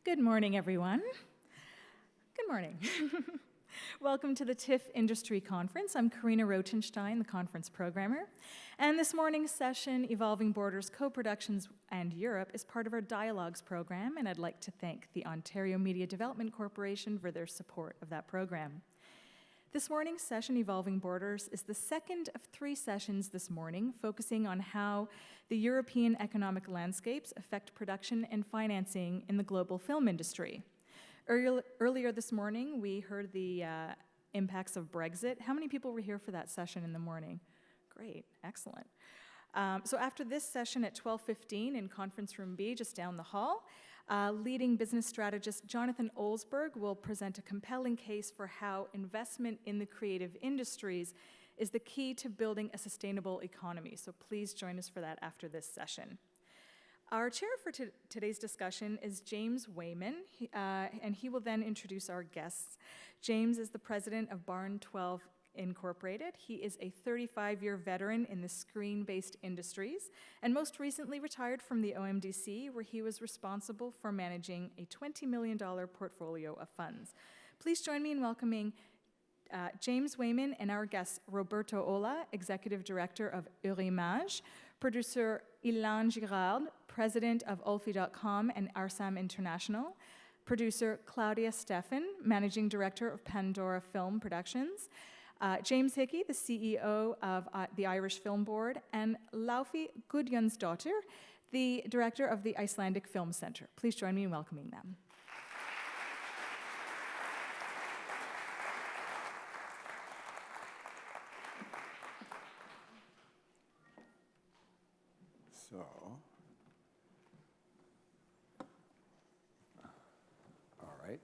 Good morning, everyone. Good morning. Welcome to the TIFF Industry Conference. I'm Karina Rotenstein, the conference programmer. And this morning's session, Evolving Borders Co-Productions and Europe, is part of our Dialogues program, and I'd like to thank the Ontario Media Development Corporation for their support of that program. This morning's session, Evolving Borders, is the second of 3 sessions this morning, focusing on how the European economic landscapes affect production and financing in the global film industry. Earlier this morning, we heard the impacts of Brexit. How many people were here for that session in the morning? Great, excellent. So after this session at 12:15 in Conference Room B, just down the hall, leading business strategist Jonathan Olsberg will present a compelling case for how investment in the creative industries is the key to building a sustainable economy. So please join us for that after this session. Our chair for today's discussion is James Wayman, and he will then introduce our guests. James is the president of Barn 12 Incorporated. He is a 35-year veteran in the screen-based industries and most recently retired from the OMDC, where he was responsible for managing a $20 million portfolio of funds. Please join me in welcoming James Wayman and our guest Roberto Olla, Executive Director of Eurimages, producer Ilan Girard, President of Olfi.com and Arsam International, producer Claudia Steffen, Managing Director of Pandora Film Productions, James Hickey, the CEO of the Irish Film Board, and Laufey Gudjonsdottir, the Director of the Icelandic Film Center. Please join me in welcoming them. All right.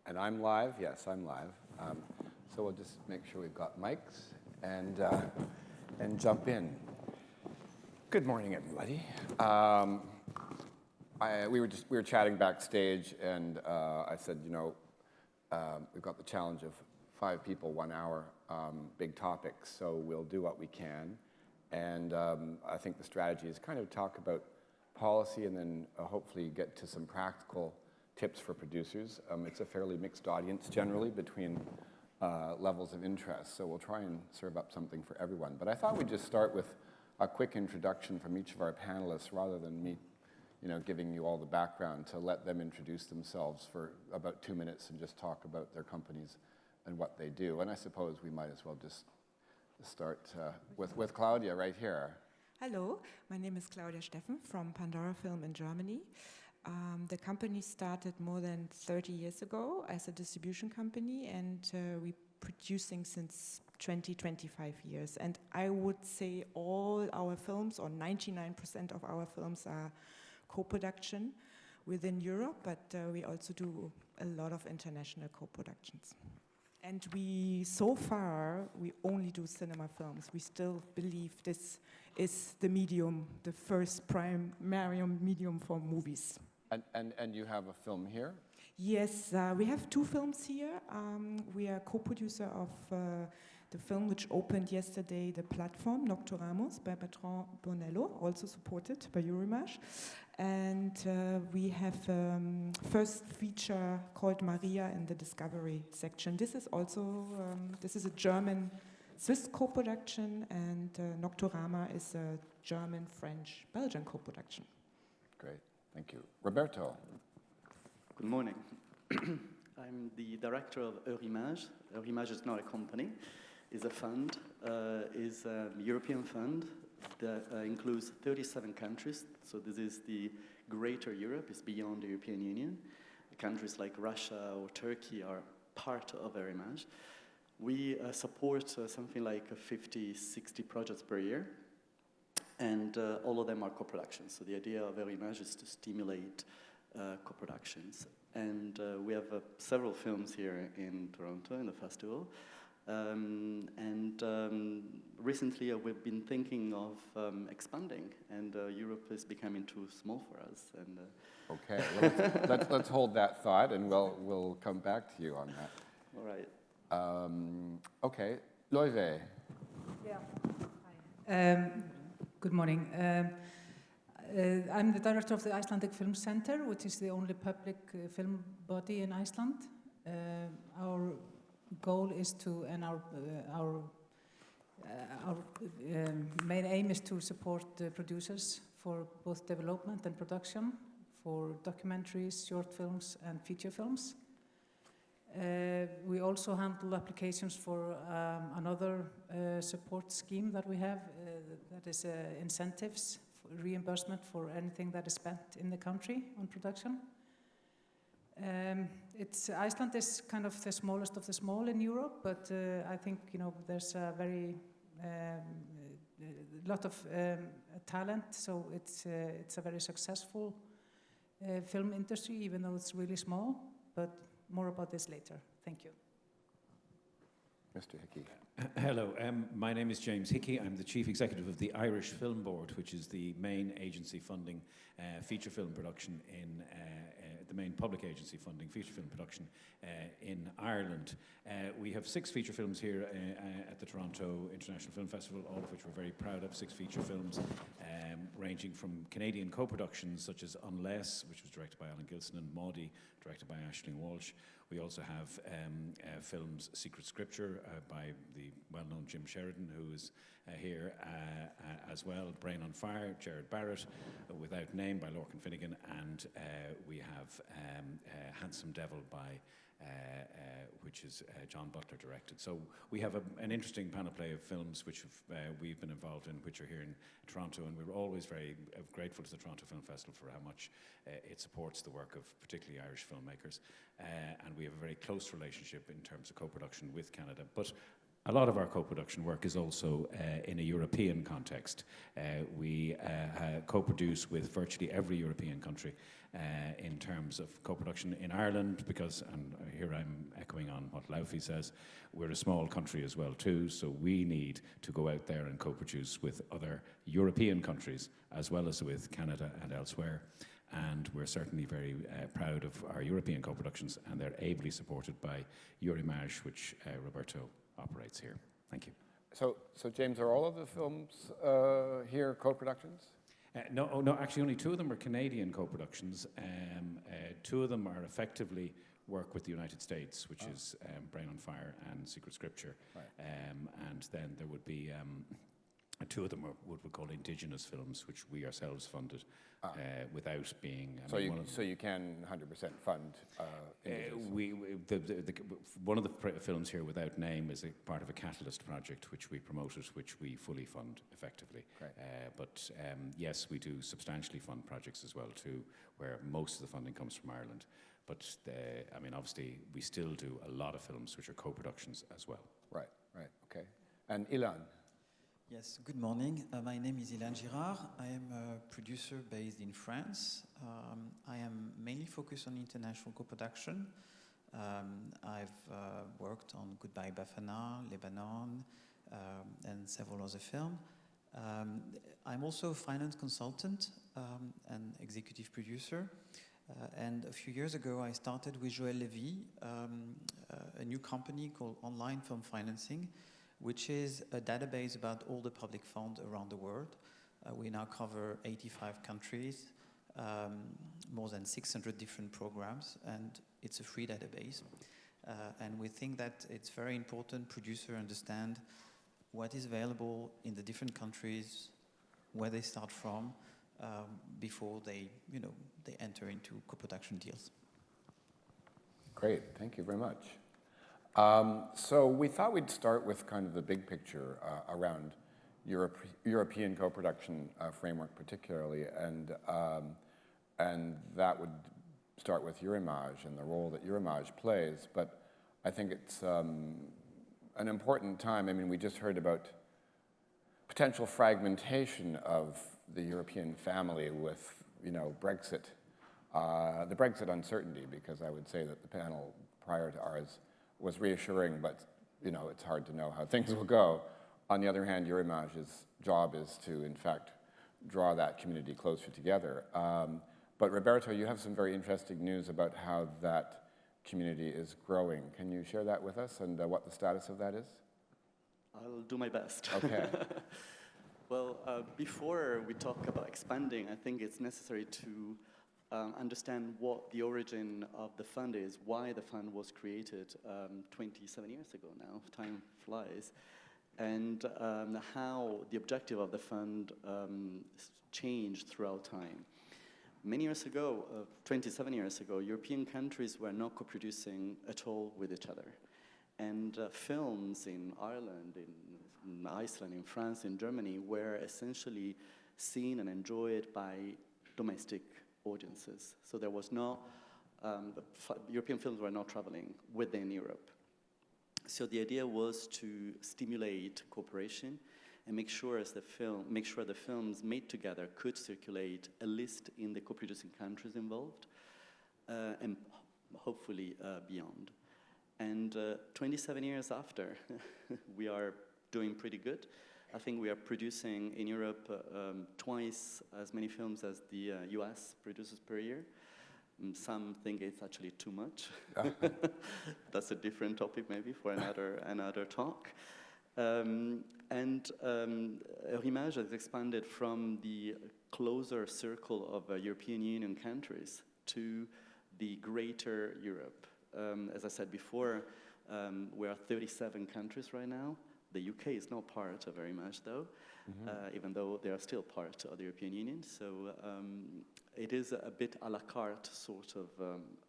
And I'm live? Yes, I'm live. So we'll just make sure we've got mics and jump in. Good morning, everybody. We were chatting backstage, and I said, we've got the challenge of 5 people, 1 hour, big topics, so we'll do what we can. And I think the strategy is kind of talk about policy and then hopefully get to some practical tips for producers. It's a fairly mixed audience generally between levels of interest, so we'll try and serve up something for everyone. But I thought we'd just start with a quick introduction from each of our panelists rather than me giving you all the background, to let them introduce themselves for about 2 minutes and just talk about their companies and what they do. And I suppose we might as well just start with Claudia right here. Hello, my name is Claudia Steffen from Pandora Film in Germany. The company started more than 30 years ago as a distribution company, and we're producing since 25 years. And I would say all our films, or 99% of our films, are co-production within Europe, but we also do a lot of international co-productions. And so far, we only do cinema films. We still believe this is the medium, the first primary medium for movies. And you have a film here? Yes, we have 2 films here. We are co-producer of the film which opened yesterday, The Platform, Nocturamos, by Bertrand Bonello, also supported by Eurimages. And we have first feature called Maria in the Discovery section. This is also, this is a German-Swiss co-production, and Nocturama is a German-French-Belgian co-production. Great, thank you. Roberto. Good morning. I'm the director of Eurimages. Eurimages is not a company, it's a fund, is a European fund that includes 37 countries. So this is the greater Europe, it's beyond the European Union. Countries like Russia or Turkey are part of Eurimages. We support something like 50, 60 projects per year, and all of them are co-productions. So the idea of Eurimages is to stimulate co-productions. And we have several films here in Toronto in the festival. Recently we've been thinking of expanding, and Europe is becoming too small for us. And okay, well, let's hold that thought, and we'll come back to you on that. All right. Okay, Loive. Yeah. Hi. Good morning. I'm the director of the Icelandic Film Center, which is the only public film body in Iceland. Our goal is to, and our main aim is to support producers for both development and production, for documentaries, short films, and feature films. We also handle applications for another support scheme that we have, that is incentives, for reimbursement for anything that is spent in the country on production. Iceland is kind of the smallest of the small in Europe, but I think there's a very lot of talent, so it's a very successful film industry, even though it's really small. But more about this later. Thank you. Mr. Hickey. Hello, my name is James Hickey. I'm the Chief Executive of the Irish Film Board, which is the main agency funding feature film production in the main public agency funding feature film production in Ireland. We have 6 feature films here at the Toronto International Film Festival, all of which we're very proud of. 6 feature films ranging from Canadian co-productions such as Unless, which was directed by Alan Gilson, and Maudie, directed by Aisling Walsh. We also have films Secret Scripture by the well-known Jim Sheridan, who is here as well. Brain on Fire, Gerard Barrett, Without Name by Lorcan Finnegan, and we have Handsome Devil by which is John Butler directed. So we have an interesting panoply of films which we've been involved in, which are here in Toronto, and we're always very grateful to the Toronto Film Festival for how much it supports the work of particularly Irish filmmakers, and we have a very close relationship in terms of co-production with Canada. But a lot of our co-production work is also in a European context. We co-produce with virtually every European country in terms of co-production in Ireland, because, and here I'm echoing on what Laufey says, we're a small country as well too, so we need to go out there and co-produce with other European countries as well as with Canada and elsewhere. And we're certainly very proud of our European co-productions, and they're ably supported by Eurimages, which Roberto operates here. Thank you. So James, are all of the films here co-productions? No, actually only 2 of them are Canadian co-productions. 2 of them are effectively work with the United States, which is Brain on Fire and Secret Scripture. Right. And then there would be 2 of them are what we call indigenous films, which we ourselves funded without being. So you can 100% fund. One of the films here, Without Name, is a part of a Catalyst project which we promoted, which we fully fund effectively. But yes, we do substantially fund projects as well too, where most of the funding comes from Ireland. But obviously, we still do a lot of films which are co-productions as well. Right. Okay. And Ilan. Yes, good morning. My name is Ilan Girard. I am a producer based in France. I am mainly focused on international co-production. I've worked on Goodbye Bafana, Lebanon, and several other films. I'm also a finance consultant and executive producer. And a few years ago, I started with Joël Lévy, a new company called Online Film Financing, which is a database about all the public funds around the world. We now cover 85 countries, more than 600 different programs, and it's a free database. And we think that it's very important producers understand what is available in the different countries, where they start from, before they enter into co-production deals. Great, thank you very much. So we thought we'd start with kind of the big picture around European co-production framework particularly, and that would start with Eurimages and the role that Eurimages plays. But I think it's an important time. I mean, we just heard about potential fragmentation of the European family with, Brexit, the Brexit uncertainty, because I would say that the panel prior to ours was reassuring, but it's hard to know how things will go. On the other hand, Eurimages' job is to, in fact, draw that community closer together. But Roberto, you have some very interesting news about how that community is growing. Can you share that with us and what the status of that is? I'll do my best. Okay. Well, before we talk about expanding, I think it's necessary to understand what the origin of the fund is, why the fund was created 27 years ago now, time flies, and how the objective of the fund changed throughout time. Many years ago, 27 years ago, European countries were not co-producing at all with each other. And films in Ireland, in Iceland, in France, in Germany were essentially seen and enjoyed by domestic audiences. So there was no, European films were not traveling within Europe. So the idea was to stimulate cooperation and make sure the films made together could circulate at least in the co-producing countries involved, and hopefully beyond. And 27 years after, we are doing pretty good. I think we are producing in Europe twice as many films as the US produces per year. Some think it's actually too much. That's a different topic maybe for another talk. Eurimage has expanded from the closer circle of European Union countries to the greater Europe. As I said before, we are 37 countries right now. The UK is not part of Eurimage though, even though they are still part of the European Union. So it is a bit a la carte sort of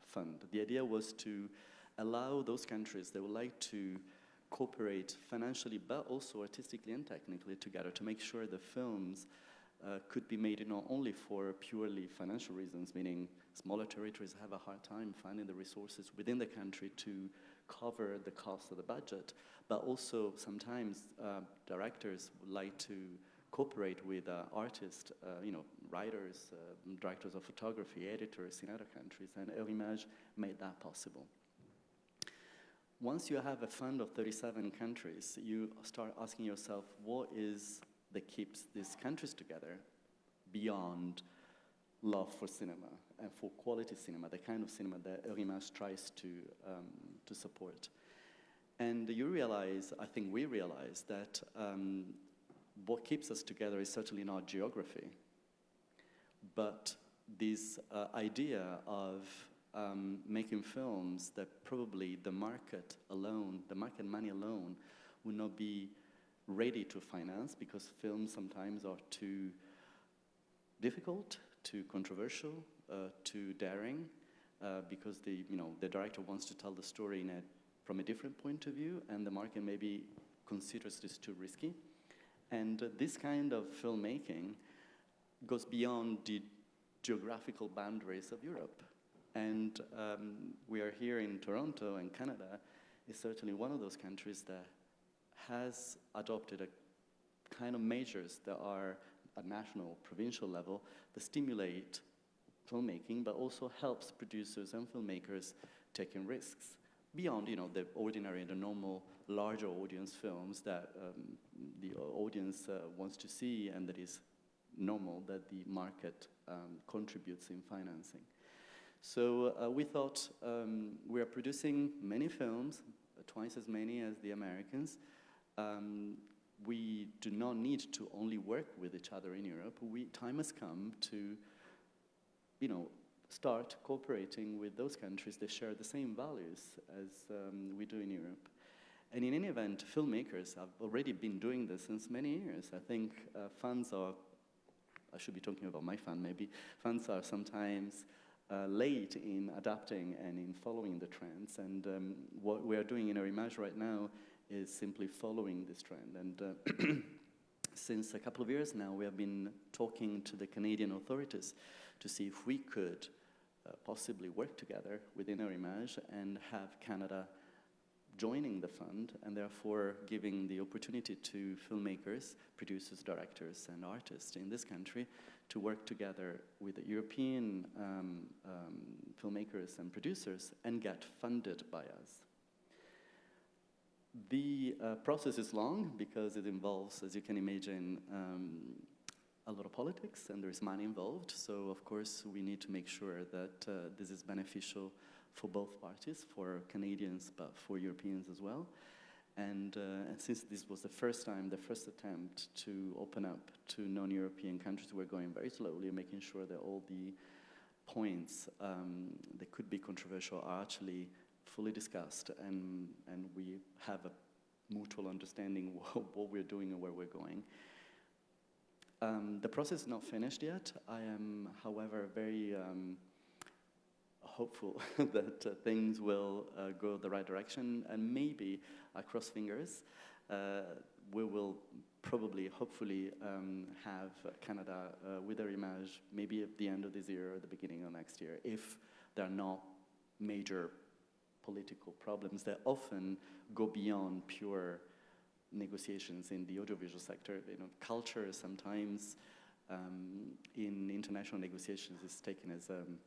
fund. The idea was to allow those countries that would like to cooperate financially, but also artistically and technically together to make sure the films could be made not only for purely financial reasons, meaning smaller territories have a hard time finding the resources within the country to cover the cost of the budget, but also sometimes directors would like to cooperate with artists, writers, directors of photography, editors in other countries, and Eurimage made that possible. Once you have a fund of 37 countries, you start asking yourself, what is that keeps these countries together beyond love for cinema and for quality cinema, the kind of cinema that Eurimage tries to support? And you realize, I think we realize, that what keeps us together is certainly not geography, but this idea of making films that probably the market money alone, would not be ready to finance because films sometimes are too difficult, too controversial, too daring, because the director wants to tell the story from a different point of view, and the market maybe considers this too risky. And this kind of filmmaking goes beyond the geographical boundaries of Europe. And we are here in Toronto, and Canada is certainly one of those countries that has adopted a kind of measures that are at national, provincial level that stimulate filmmaking, but also helps producers and filmmakers taking risks beyond, the ordinary, the normal, larger audience films that the audience wants to see, and that is normal that the market contributes in financing. So we thought we are producing many films, twice as many as the Americans. We do not need to only work with each other in Europe. Time has come to, start cooperating with those countries that share the same values as we do in Europe. And in any event, filmmakers have already been doing this since many years. I think funds are, I should be talking about my fund maybe, funds are sometimes late in adapting and in following the trends. And what we are doing in Eurimage right now is simply following this trend. And since a couple of years now, we have been talking to the Canadian authorities to see if we could possibly work together within Eurimage and have Canada joining the fund, and therefore giving the opportunity to filmmakers, producers, directors, and artists in this country to work together with the European filmmakers and producers and get funded by us. The process is long because it involves, as you can imagine, a lot of politics, and there's money involved. So, of course, we need to make sure that this is beneficial for both parties, for Canadians, but for Europeans as well. And since this was the first attempt to open up to non-European countries, we're going very slowly, making sure that all the points that could be controversial are actually fully discussed, and we have a mutual understanding what we're doing and where we're going. The process is not finished yet. I am, however, very hopeful that things will go the right direction, and maybe, I cross fingers, we will probably, hopefully, have Canada with Eurimage maybe at the end of this year or the beginning of next year, if there are not major political problems that often go beyond pure negotiations in the audiovisual sector. You know, culture sometimes in international negotiations is taken as an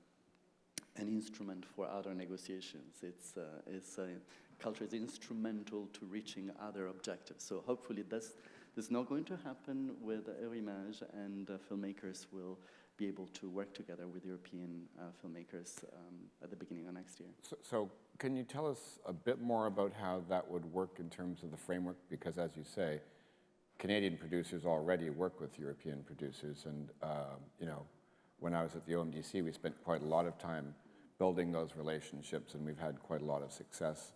instrument for other negotiations. Culture is instrumental to reaching other objectives. So hopefully this is not going to happen with Eurimage, and filmmakers will be able to work together with European filmmakers at the beginning of next year. So can you tell us a bit more about how that would work in terms of the framework? Because as you say, Canadian producers already work with European producers, and you know, when I was at the OMDC, we spent quite a lot of time building those relationships, and we've had quite a lot of success.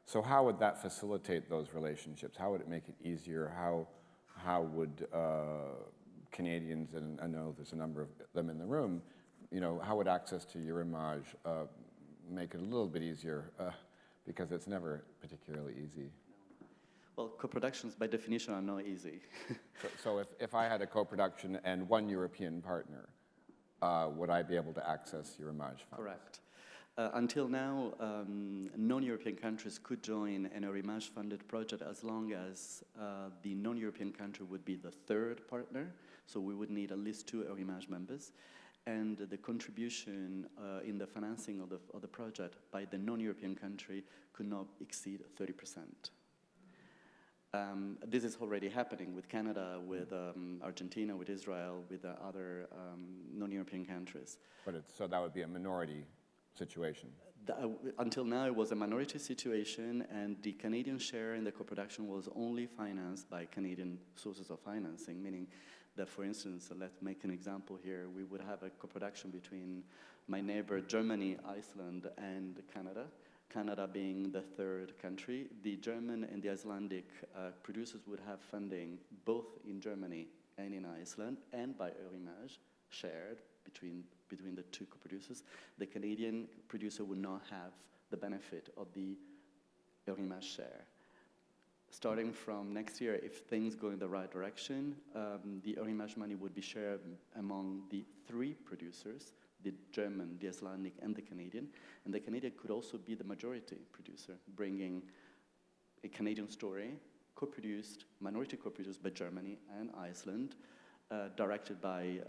So how would that facilitate those relationships? How would it make it easier? How would Canadians, and I know there's a number of them in the room, you know, how would access to Eurimage make it a little bit easier? Because it's never particularly easy. Well, co-productions by definition are not easy. So if I had a co-production and one European partner, would I be able to access Eurimage funds? Correct. Until now, non-European countries could join an Eurimage-funded project as long as the non-European country would be the third partner. So we would need at least 2 Eurimage members. And the contribution in the financing of the project by the non-European country could not exceed 30%. This is already happening with Canada, with Argentina, with Israel, with other non-European countries. So that would be a minority situation. Until now, it was a minority situation, and the Canadian share in the co-production was only financed by Canadian sources of financing, meaning that, for instance, let's make an example here. We would have a co-production between my neighbor Germany, Iceland, and Canada. Canada being the third country. The German and the Icelandic producers would have funding both in Germany and in Iceland, and by Eurimage, shared between the 2 co-producers. The Canadian producer would not have the benefit of the Eurimage share. Starting from next year, if things go in the right direction, the Eurimage money would be shared among the 3 producers, the German, the Icelandic, and the Canadian. And the Canadian could also be the majority producer, bringing a Canadian story, co-produced, minority co-produced by Germany and Iceland, directed by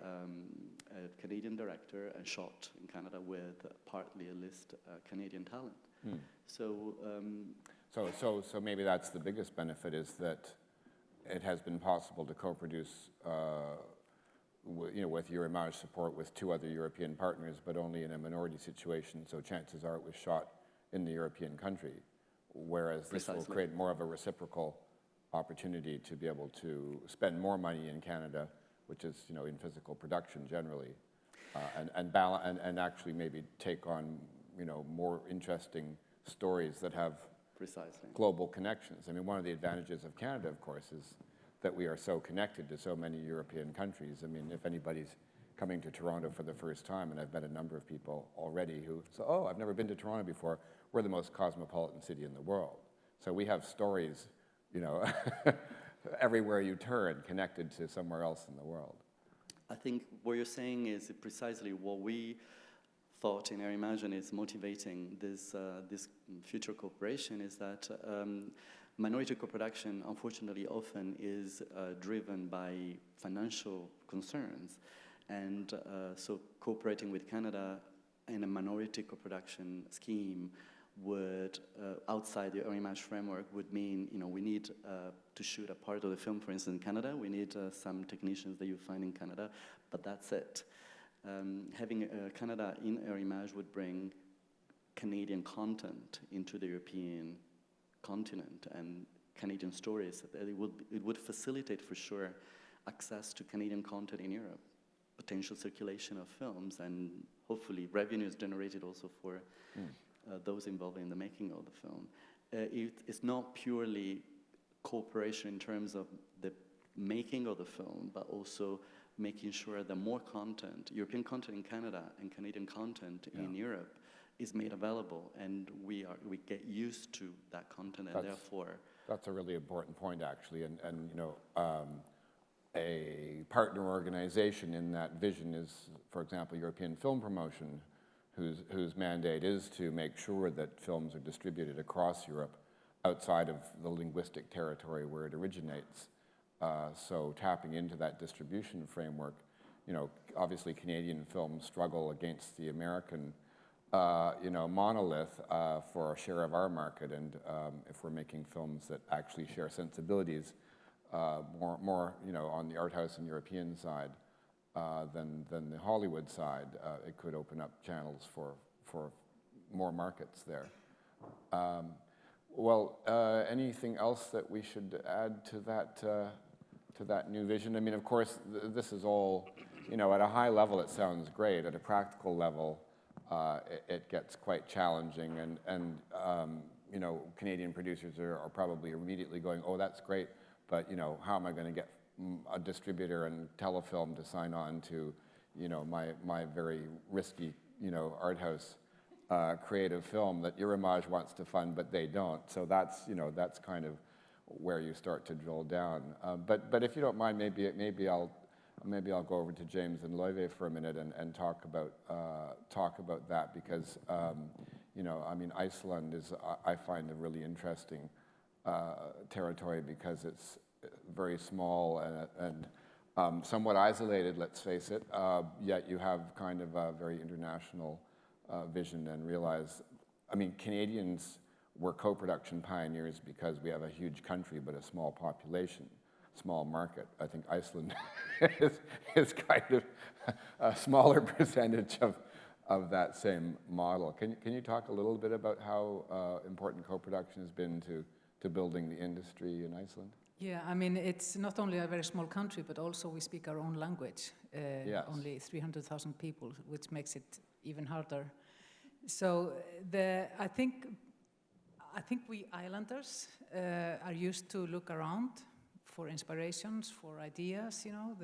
a Canadian director and shot in Canada with partly a list Canadian talent. So maybe that's the biggest benefit, is that it has been possible to co-produce with Eurimage support with 2 other European partners, but only in a minority situation, so chances are it was shot in the European country, whereas this will create more of a reciprocal opportunity to be able to spend more money in Canada, which is, you know, in physical production generally, and actually maybe take on, you know, more interesting stories that have global connections. I mean, one of the advantages of Canada, of course, is that we are so connected to so many European countries. I mean, if anybody's coming to Toronto for the first time, and I've met a number of people already who say, oh, I've never been to Toronto before, we're the most cosmopolitan city in the world. So we have stories, you know, everywhere you turn, connected to somewhere else in the world. I think what you're saying is precisely what we thought in Eurimage is motivating this future cooperation, is that minority co-production, unfortunately, often is driven by financial concerns. And so cooperating with Canada in a minority co-production scheme would, outside the Eurimage framework, would mean, you know, we need to shoot a part of the film, for instance, in Canada. We need some technicians that you find in Canada, but that's it. Having Canada in Eurimage would bring Canadian content into the European continent and Canadian stories. It would facilitate for sure access to Canadian content in Europe, potential circulation of films, and hopefully revenues generated also for those involved in the making of the film. It's not purely cooperation in terms of the making of the film, but also making sure that more content, European content in Canada and Canadian content in Europe, is made available, and we get used to that content, and therefore... That's a really important point, actually, and you know, a partner organization in that vision is, for example, European Film Promotion, whose mandate is to make sure that films are distributed across Europe outside of the linguistic territory where it originates. So tapping into that distribution framework, you know, obviously Canadian films struggle against the American you know, monolith for a share of our market, and if we're making films that actually share sensibilities more you know, on the art house and European side than the Hollywood side, it could open up channels for more markets there. Well, anything else that we should add to that new vision? I mean, of course, this is all, you know, at a high level it sounds great. At a practical level, it gets quite challenging, and you know, Canadian producers are probably immediately going, oh, that's great, but you know, how am I going to get a distributor and Telefilm to sign on to, you know, my very risky, you know, art house creative film that Eurimage wants to fund, but they don't. So that's, you know, that's kind of where you start to drill down. But if you don't mind, maybe I'll go over to James and Loive for a minute and talk about that, because you know, I mean, Iceland is, I find, a really interesting territory because it's very small and somewhat isolated, let's face it, yet you have kind of a very international vision, and realize, I mean, Canadians were co-production pioneers because we have a huge country but a small population, small market. I think Iceland is kind of a smaller percentage of that same model. Can you talk a little bit about how important co-production has been to building the industry in Iceland? Yeah, I mean, it's not only a very small country, but also we speak our own language. Yes. Only 300,000 people, which makes it even harder. So I think we islanders are used to look around for inspirations, for ideas. You know,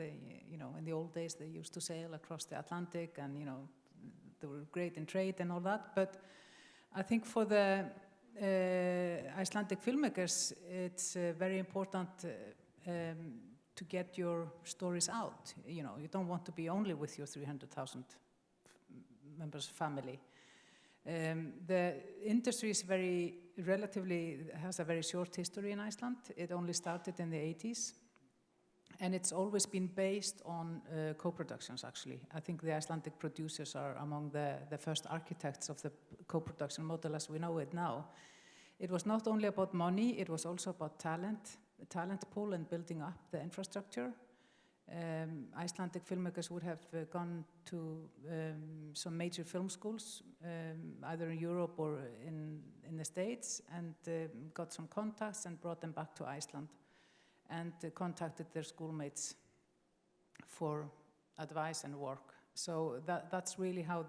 in the old days they used to sail across the Atlantic, and you know, they were great in trade and all that. But I think for the Icelandic filmmakers, it's very important to get your stories out. You know, you don't want to be only with your 300,000 members family. The industry is has a very short history in Iceland. It only started in the 80s, and it's always been based on co-productions, actually. I think the Icelandic producers are among the first architects of the co-production model as we know it now. It was not only about money, it was also about talent pool and building up the infrastructure. Icelandic filmmakers would have gone to some major film schools, either in Europe or in the States, and got some contacts and brought them back to Iceland, and contacted their schoolmates for advice and work. So that's really how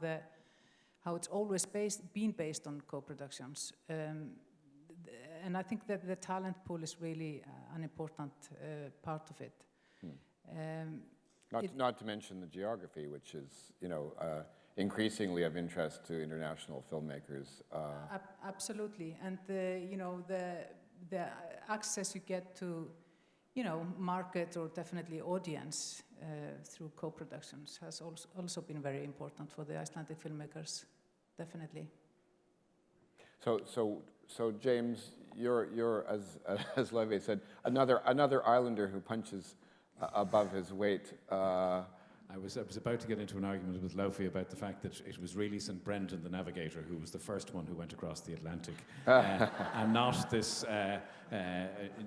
it's always been based on co-productions. And I think that the talent pool is really an important part of it. Not to mention the geography, which is, you know, increasingly of interest to international filmmakers. Absolutely, and you know, the access you get to, you know, market or definitely audience through co-productions has also been very important for the Icelandic filmmakers, definitely. So James, you're as Loive said, another islander who punches above his weight. I was about to get into an argument with Laufey about the fact that it was really St. Brendan the navigator who was the first one who went across the Atlantic, and not this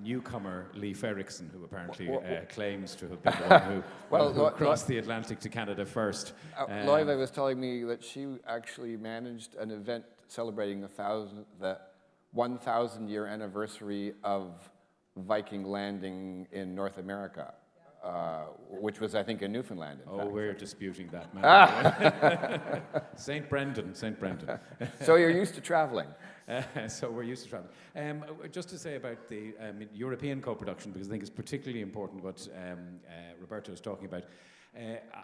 newcomer Leif Erikson, who apparently claims to have been the one who crossed the Atlantic to Canada first. Loiva was telling me that she actually managed an event celebrating the 1,000-year anniversary of Viking landing in North America. Which was, I think, in Newfoundland. In fact. We're disputing that, man. St. Brendan. So you're used to traveling. So we're used to traveling. Just to say about the European co-production, because I think it's particularly important what Roberto is talking about.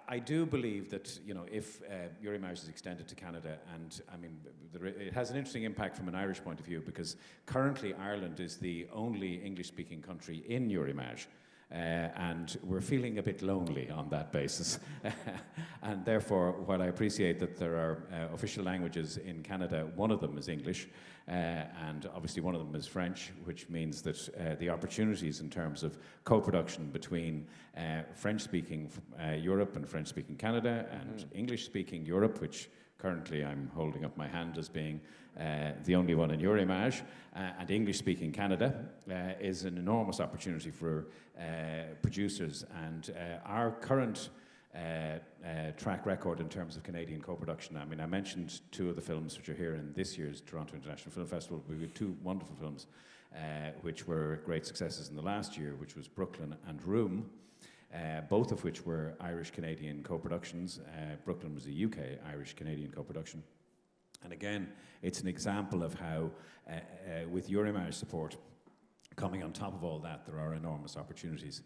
I do believe that, you know, if Eurimages is extended to Canada, and I mean, it has an interesting impact from an Irish point of view, because currently Ireland is the only English-speaking country in Eurimages. And we're feeling a bit lonely on that basis. And therefore, while I appreciate that there are official languages in Canada, one of them is English, and obviously one of them is French, which means that the opportunities in terms of co-production between French-speaking Europe and French-speaking Canada and English-speaking Europe, which currently I'm holding up my hand as being the only one in Eurimages, and English-speaking Canada is an enormous opportunity for producers. And our current track record in terms of Canadian co-production, I mean, I mentioned two of the films which are here in this year's Toronto International Film Festival. We have two wonderful films which were great successes in the last year, which was Brooklyn and Room. Both of which were Irish-Canadian co-productions. Brooklyn was a UK-Irish-Canadian co-production. And again, it's an example of how, with Eurimages support, coming on top of all that, there are enormous opportunities.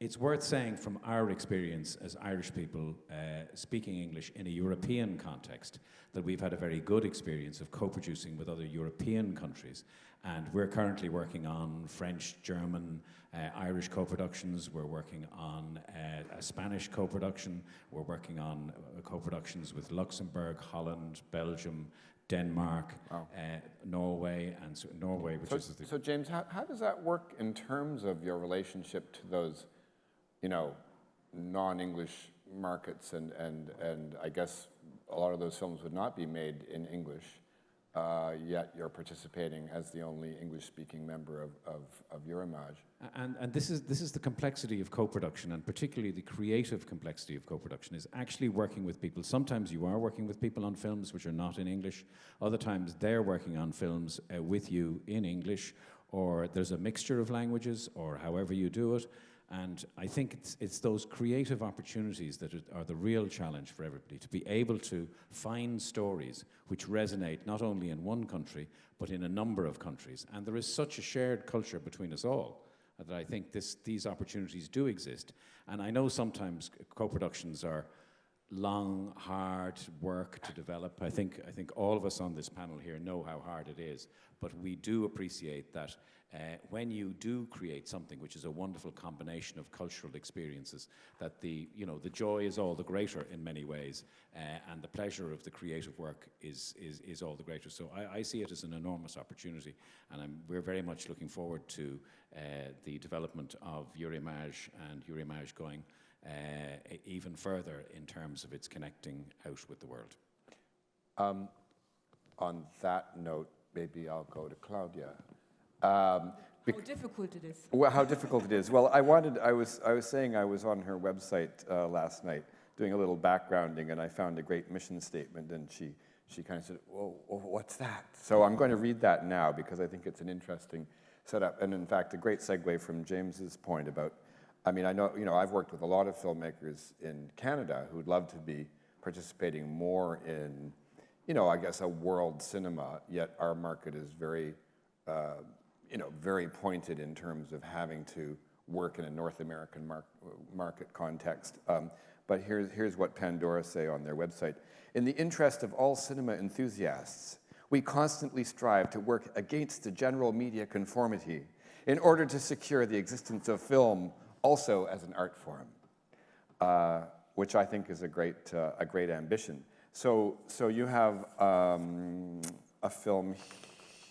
It's worth saying from our experience as Irish people speaking English in a European context that we've had a very good experience of co-producing with other European countries. And we're currently working on French, German, Irish co-productions. We're working on a Spanish co-production. We're working on co-productions with Luxembourg, Holland, Belgium, Denmark, Norway, and Norway, which is the... So James, how does that work in terms of your relationship to those, you know, non-English markets, and I guess a lot of those films would not be made in English, yet you're participating as the only English-speaking member of Eurimages. And this is the complexity of co-production, and particularly the creative complexity of co-production, is actually working with people. Sometimes you are working with people on films which are not in English. Other times they're working on films with you in English, or there's a mixture of languages, or however you do it. And I think it's those creative opportunities that are the real challenge for everybody, to be able to find stories which resonate not only in one country, but in a number of countries. And there is such a shared culture between us all that I think these opportunities do exist. And I know sometimes co-productions are long, hard work to develop. I think all of us on this panel here know how hard it is, but we do appreciate that when you do create something which is a wonderful combination of cultural experiences, that the joy is all the greater in many ways, and the pleasure of the creative work is all the greater. So I see it as an enormous opportunity, and we're very much looking forward to the development of Eurimages and Eurimages going even further in terms of its connecting out with the world. On that note, maybe I'll go to Claudia. How difficult it is. Well, how difficult it is. Well, I was saying I was on her website last night doing a little backgrounding, and I found a great mission statement, and she kind of said, well, what's that? So I'm going to read that now because I think it's an interesting setup, and in fact, a great segue from James's point about, I mean, I know, I've worked with a lot of filmmakers in Canada who'd love to be participating more in, I guess, a world cinema, yet our market is very, very pointed in terms of having to work in a North American market context. But here's what Pandora say on their website. In the interest of all cinema enthusiasts, we constantly strive to work against the general media conformity in order to secure the existence of film also as an art form, which I think is a great ambition. So you have a film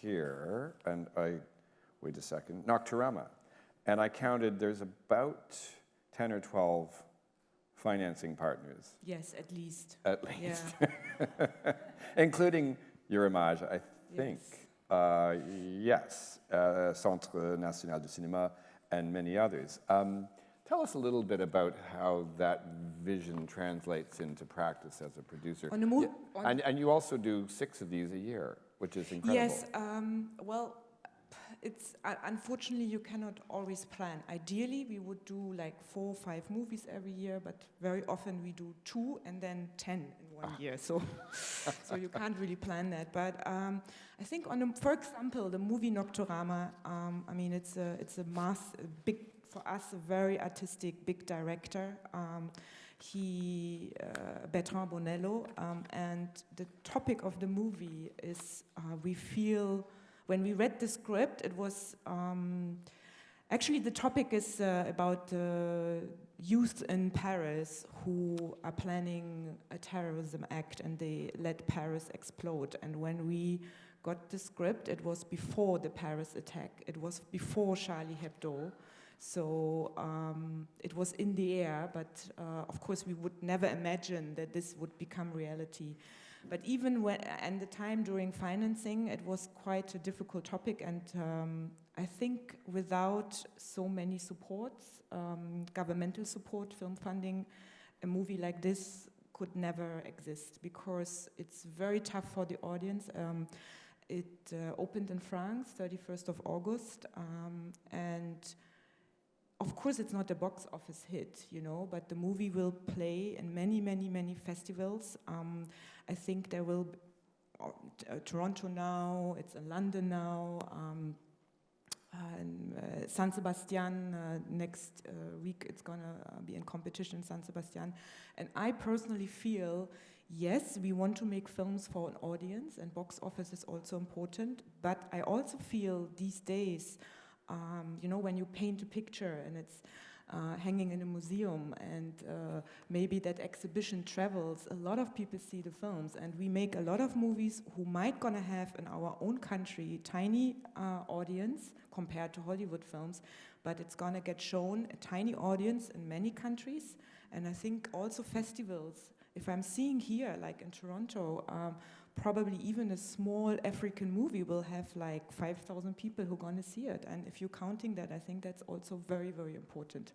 here, and wait a second, Nocturama. And I counted, there's about 10 or 12 financing partners. Yes, at least. At least. Yeah. Including Eurimage, I think. Yes. Yes, Centre National du Cinéma and many others. Tell us a little bit about how that vision translates into practice as a producer. On the move, And you also do 6 of these a year, which is incredible. Yes, well, it's unfortunately you cannot always plan. Ideally, we would do like 4 or 5 movies every year, but very often we do 2 and then 10 in one year. So, so you can't really plan that. But I think for example, the movie Nocturama. I mean, it's a big for us, a very artistic, big director. Bertrand Bonello, and the topic of the movie is we feel. When we read the script, it was actually the topic is about youth in Paris who are planning a terrorism act and they let Paris explode. And when we got the script, it was before the Paris attack. It was before Charlie Hebdo. So it was in the air, but of course we would never imagine that this would become reality. But even and the time during financing, it was quite a difficult topic, and I think without so many supports, governmental support, film funding, a movie like this could never exist because it's very tough for the audience. It opened in France, 31st of August, and of course, it's not a box office hit, you know, but the movie will play in many, many, many festivals. I think there will be Toronto now, it's in London now, and San Sebastian next week it's gonna be in competition in San Sebastian. And I personally feel, yes, we want to make films for an audience and box office is also important, but I also feel these days you know, when you paint a picture and it's hanging in a museum and maybe that exhibition travels, a lot of people see the films, and we make a lot of movies who might gonna have in our own country tiny audience compared to Hollywood films, but it's gonna get shown a tiny audience in many countries. And I think also festivals, if I'm seeing here, like in Toronto, probably even a small African movie will have like 5,000 people who are going to see it. And if you're counting that, I think that's also very, very important.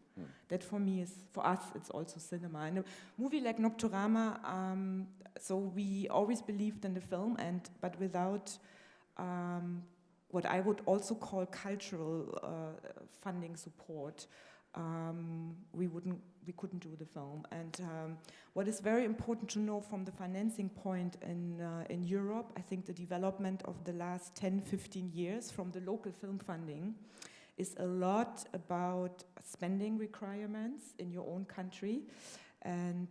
That for me is, for us, it's also cinema. And a movie like Nocturama, so we always believed in the film, but without what I would also call cultural funding support, we couldn't do the film. And what is very important to know from the financing point in Europe, I think the development of the last 10, 15 years from the local film funding is a lot about spending requirements in your own country. And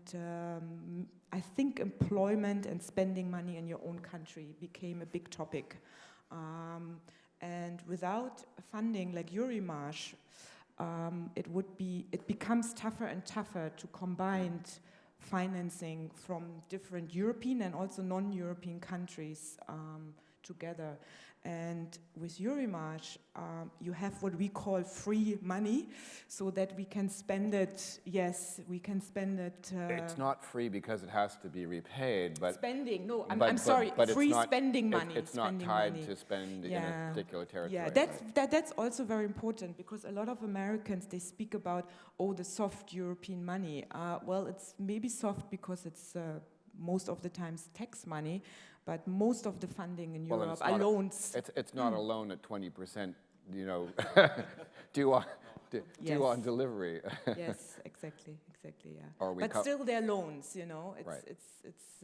I think employment and spending money in your own country became a big topic. And without funding like Eurimage, it becomes tougher and tougher to combine financing from different European and also non-European countries together. And with Eurimage, you have what we call free money, so that we can spend it. Yes, we can spend it. It's not free because it has to be repaid, but spending. No, I'm sorry. But free it's not, spending money. It's not tied to spend in a particular territory. Yeah, that's also very important, because a lot of Americans, they speak about, the soft European money. Well, it's maybe soft because it's most of the times tax money, but most of the funding in Europe are loans. It's not a loan at 20%, you know, due on delivery. Yes, exactly, yeah. But still, they're loans, you know. It's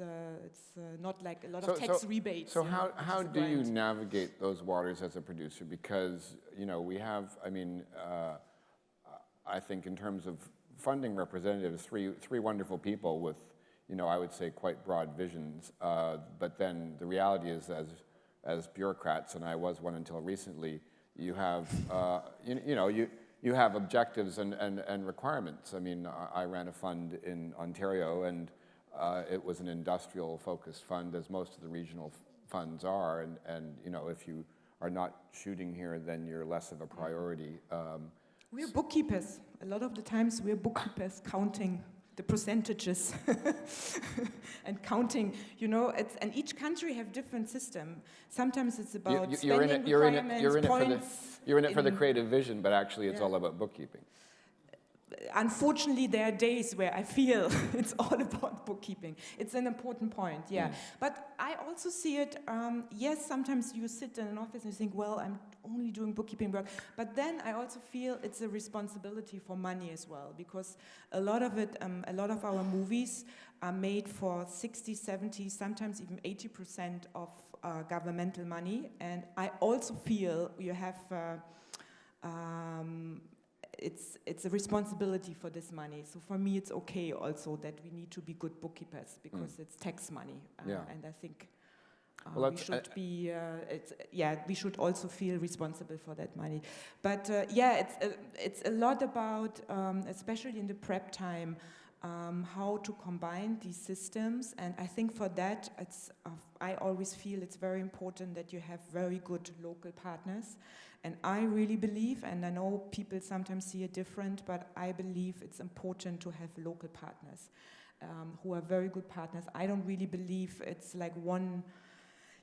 not like a lot of tax rebates. So how do you navigate those waters as a producer? Because, you know, we have, I mean, I think in terms of funding representatives, three wonderful people with, you know, I would say quite broad visions. But then the reality is, as bureaucrats, and I was one until recently, you have, you have objectives and requirements. I mean, I ran a fund in Ontario, and it was an industrial-focused fund, as most of the regional funds are. And you know, if you are not shooting here, then you're less of a priority. We're bookkeepers. A lot of the times we're bookkeepers counting the percentages and counting. And each country have different system. Sometimes it's about spending requirements, points. You're in it for the creative vision, but actually it's all about bookkeeping. Unfortunately, there are days where I feel it's all about bookkeeping. It's an important point, yeah. But I also see it, yes, sometimes you sit in an office and you think, well, I'm only doing bookkeeping work. But then I also feel it's a responsibility for money as well, because a lot of our movies are made for 60, 70, sometimes even 80% of governmental money. And I also feel you have... it's a responsibility for this money. So for me, it's okay also that we need to be good bookkeepers because it's tax money. And I think we should we should also feel responsible for that money. But it's a lot about, especially in the prep time, how to combine these systems. And I think for that, I always feel it's very important that you have very good local partners. And I really believe, and I know people sometimes see it different, but I believe it's important to have local partners who are very good partners. I don't really believe it's like one...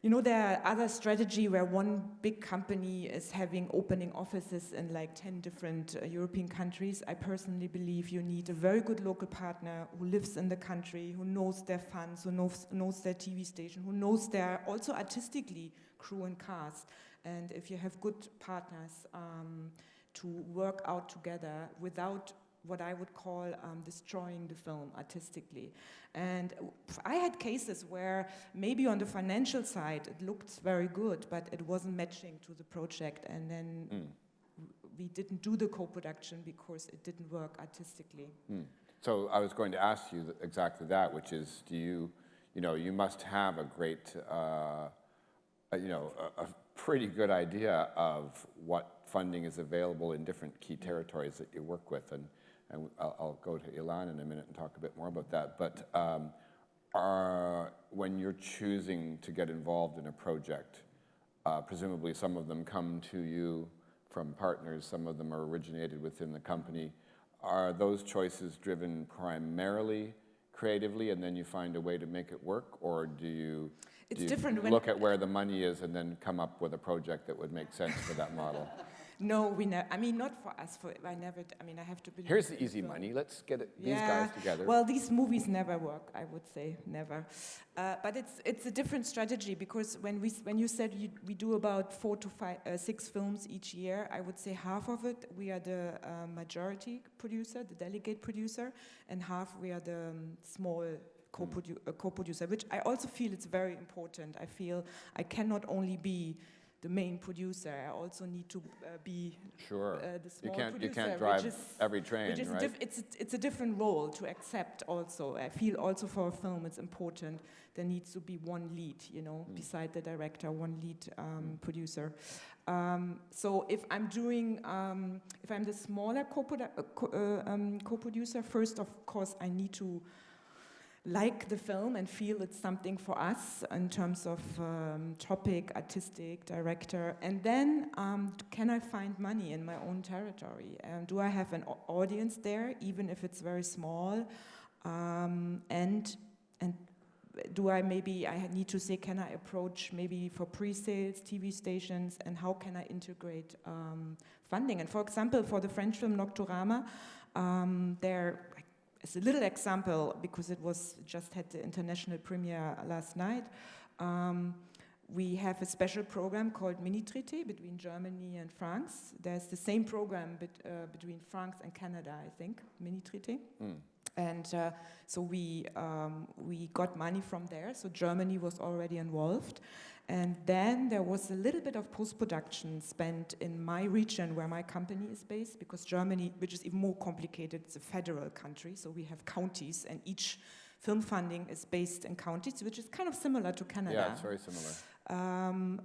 there are other strategy where one big company is opening offices in like 10 different European countries. I personally believe you need a very good local partner who lives in the country, who knows their funds, who knows their TV station, who knows their, also artistically, crew and cast. And if you have good partners to work out together without what I would call destroying the film artistically. And I had cases where maybe on the financial side it looked very good, but it wasn't matching to the project, and then we didn't do the co-production because it didn't work artistically. So I was going to ask you exactly that, which is, you must have a great, a pretty good idea of what funding is available in different key territories that you work with, and I'll go to Ilan in a minute and talk a bit more about that. But when you're choosing to get involved in a project, presumably some of them come to you from partners, some of them are originated within the company. Are those choices driven primarily creatively, and then you find a way to make it work, or do you look at where the money is and then come up with a project that would make sense for that model? No, we never. I mean, not for us. I have to believe. Here's the easy money. Let's get these guys together. Well, these movies never work. I would say never. But it's a different strategy, because when you said we do about 4 to 6 films each year, I would say half of it we are the majority producer, the delegate producer, and half we are the small co-producer, which I also feel it's very important. I feel I cannot only be the main producer. I also need to be the small producer. You can't drive every train, right? It's a different role to accept also. I feel also for a film it's important there needs to be one lead, beside the director, one lead producer. So if I'm the smaller co-producer, first of course I need to like the film and feel it's something for us in terms of topic, artistic, director. And then can I find money in my own territory? Do I have an audience there, even if it's very small? And do I need to say, can I approach maybe for pre-sales, TV stations, and how can I integrate funding? And for example, for the French film Nocturama, it's a little example, because it was just had the international premiere last night. We have a special program called Mini-Traité between Germany and France. There's the same program between France and Canada, I think, Mini-Traité. And so we got money from there. So Germany was already involved. And then there was a little bit of post-production spent in my region where my company is based, because Germany, which is even more complicated, it's a federal country, so we have counties, and each film funding is based in counties, which is kind of similar to Canada. Yeah, it's very similar.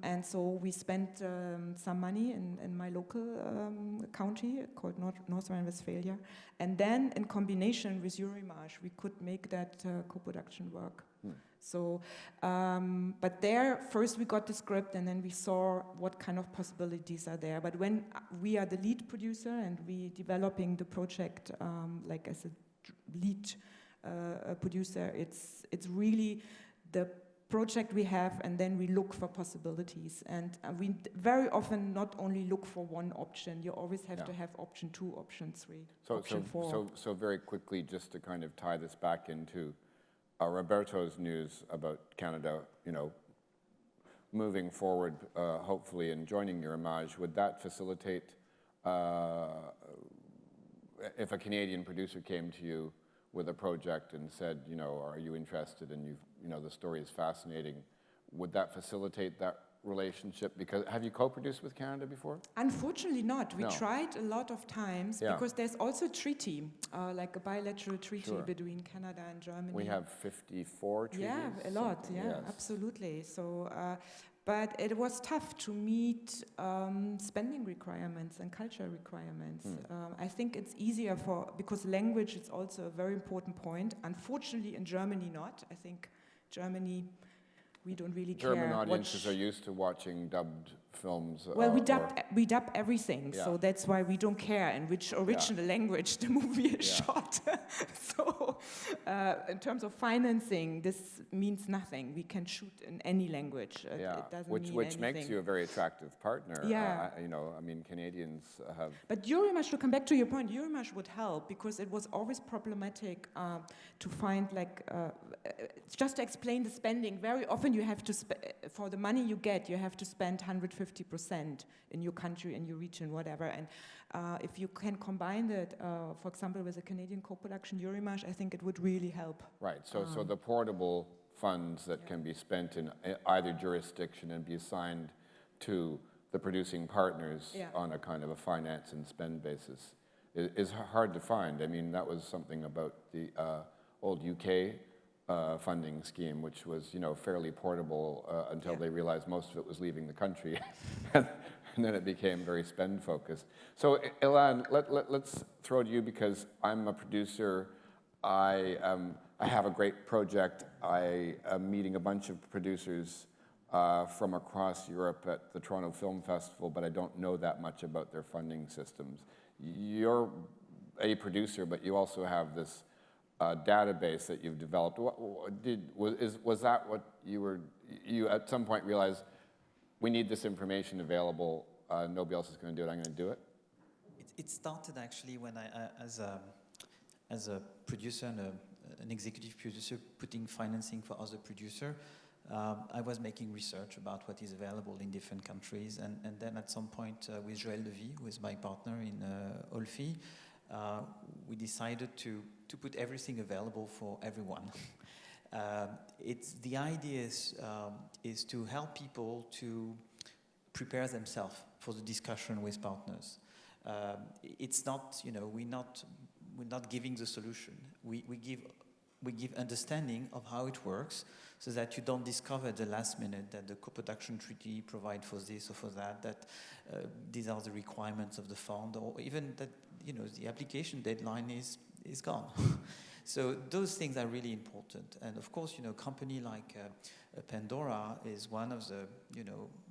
And so we spent some money in my local county called North Rhine-Westphalia. And then in combination with Eurimages, we could make that co-production work. So, but there, first we got the script, and then we saw what kind of possibilities are there. But when we are the lead producer and we developing the project, like as a lead producer. It's really the project we have, and then we look for possibilities. And we very often not only look for one option. You always have to have option 2, option 3, option 4. So very quickly, just to kind of tie this back into Roberto's news about Canada, moving forward, hopefully, and joining Eurimage, would that facilitate, if a Canadian producer came to you with a project and said, are you interested, and the story is fascinating, would that facilitate that relationship? Because have you co-produced with Canada before? Unfortunately not. We No. tried a lot of times because there's also a treaty, like a bilateral treaty between Canada and Germany. We have 54 treaties. Yeah, a lot. Yeah, yes. absolutely. So, but it was tough to meet spending requirements and culture requirements. I think it's easier because language is also a very important point. Unfortunately, in Germany, not. I think Germany, we don't really care. German audiences are used to watching dubbed films. Well, we dub everything, Yeah. so that's why we don't care in which original language the movie is shot. So, in terms of financing, this means nothing. We can shoot in any language. It doesn't mean which anything. makes you a very attractive partner. Yeah. Canadians have. But Eurimage, to come back to your point, Eurimage would help because it was always problematic to find, just to explain the spending. Very often you have to, for the money you get, you have to spend 150% in your country, in your region, whatever. And if you can combine that, for example, with a Canadian co-production, Eurimage, I think it would really help. Right, so the portable funds that can be spent in either jurisdiction and be assigned to the producing partners on a kind of a finance and spend basis is hard to find. I mean, that was something about the old UK funding scheme, which was, fairly portable until they realized most of it was leaving the country, and then it became very spend-focused. So, Ilan, let's throw to you because I'm a producer. I have a great project. I am meeting a bunch of producers from across Europe at the Toronto Film Festival, but I don't know that much about their funding systems. You're a producer, but you also have this database that you've developed. Was that what you at some point realized, we need this information available, nobody else is going to do it, I'm going to do it? It started actually when I, as a producer and an executive producer putting financing for other producer, I was making research about what is available in different countries, and then at some point with Joël Levy, who is my partner in Olfi, we decided to put everything available for everyone. The idea is to help people to prepare themselves for the discussion with partners. It's not, we're not giving the solution. We give understanding of how it works, so that you don't discover at the last minute that the co-production treaty provides for this or for that, that these are the requirements of the fund, or even that the application deadline is gone. So those things are really important. And of course, a company like Pandora is one of the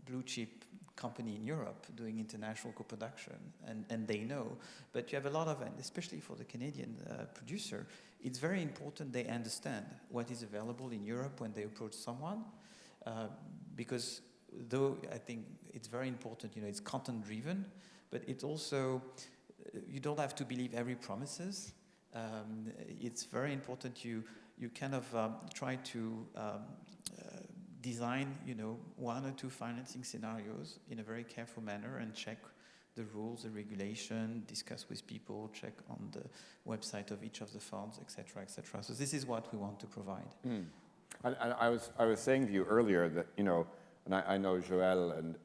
blue chip company in Europe doing international co-production, and they know. But you have a lot of, and especially for the Canadian producer, it's very important they understand what is available in Europe when they approach someone, because though I think it's very important, it's content driven, but it's also, you don't have to believe every promises. It's very important you kind of try to design, one or two financing scenarios in a very careful manner and check the rules, the regulation, discuss with people, check on the website of each of the funds, etc., etc. So this is what we want to provide. And I was saying to you earlier that, and I know Joël, and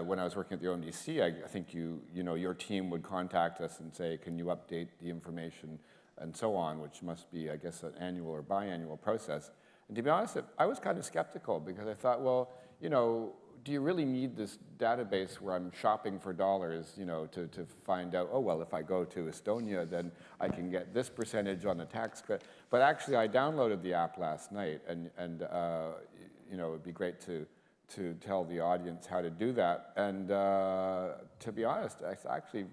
when I was working at the OMDC, I think your team would contact us and say, can you update the information and so on, which must be, I guess, an annual or biannual process. And to be honest, I was kind of skeptical because I thought, well, do you really need this database where I'm shopping for dollars, to find out, oh, well, if I go to Estonia, then I can get this percentage on the tax credit. But actually, I downloaded the app last night, and it'd be great to tell the audience how to do that. And to be honest, it's actually